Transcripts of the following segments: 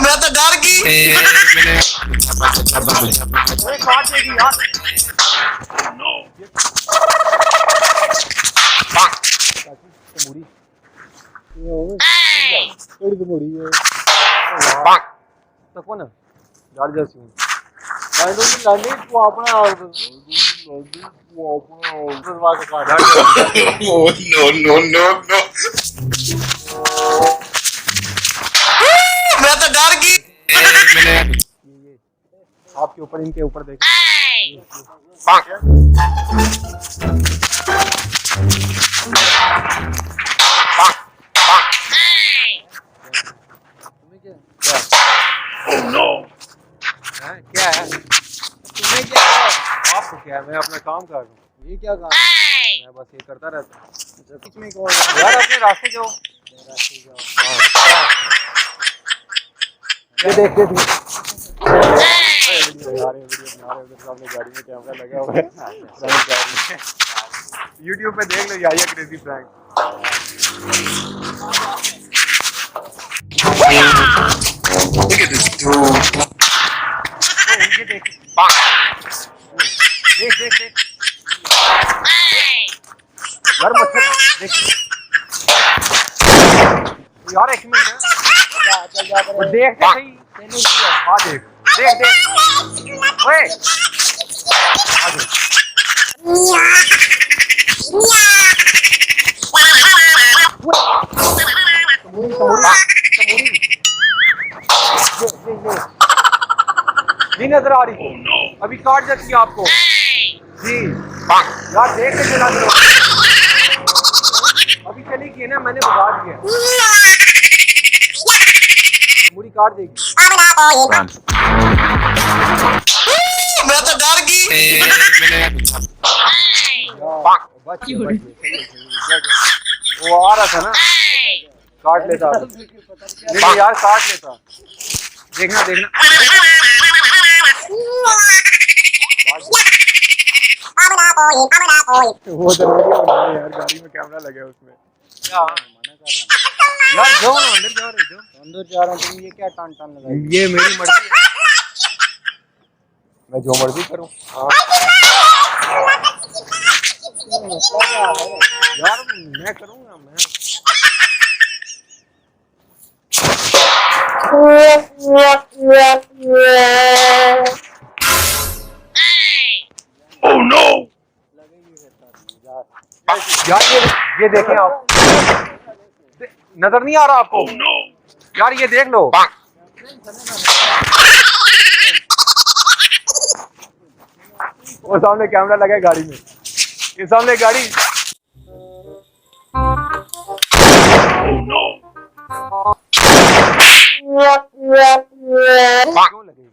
मैं तो डर गई। काट देगी यार। तो कौन गाड़ी जैसी हूँ लाने तू अपना करवा के काट Oh no no no no! मैं तो डर गई। आपके ऊपर इनके ऊपर देख Oh no! क्या है तुम्हें क्या है आपको क्या है मैं अपना काम कर रहा हूँ ये क्या काम मैं बस ये करता रहता हूँ किसमें यार अपने रास्ते जाओ ये देख देख गाड़ी में कैमरा लगा हुआ है यूट्यूब पे देख लो यार crazy prank Look at this dude. देख देख देख देख यार मच्छर देख यार एक मिनट वो देख तो सही आ देख देख देख ओए आ देख नहीं नजर आ रही अभी काट जाती है आपको जी यार देख के चला करो अभी चली गई ना मैंने बता दिया मुड़ी काट देगी मैं तो डर गई। वो आ रहा था ना काट लेता नहीं यार काट लेता देखना देखना वो दरवाजा यार गाड़ी में कैमरा लगा है उसमें क्या मना कर रहा यार जाओ ना अंदर जा रहे हो अंदर जा रहा हूँ तुम ये क्या टान टान लगा ये मेरी मर्जी है मैं जो मर्जी करूँ यार मैं करूँगा मैं Oh no! यार ये देखें आप नजर नहीं आ रहा आपको Oh no! यार ये देख लो वो सामने कैमरा लगा है गाड़ी में ये सामने गाड़ी Oh no! क्यों लगेगी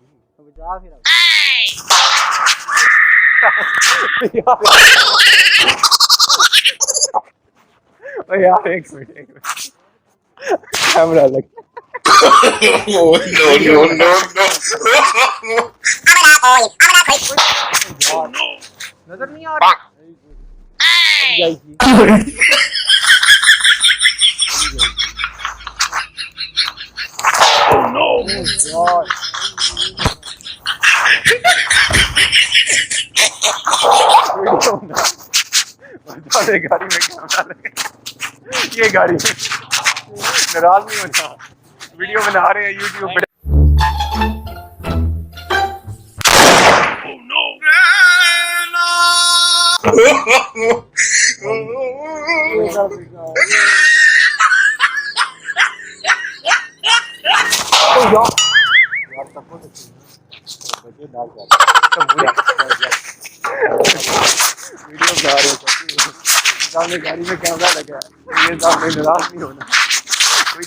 यार एक मिनट कैमरा लग Oh no no no no! नजर नहीं आ रहा Oh no! गाड़ी में कैमरा लगे ये गाड़ी नाराज नहीं होना वीडियो बना रहे हैं यूट्यूब पे Oh no! वीडियो बना रहे हैं सामने गाड़ी में कैमरा लगा है ये सामने नाराज नहीं होना कोई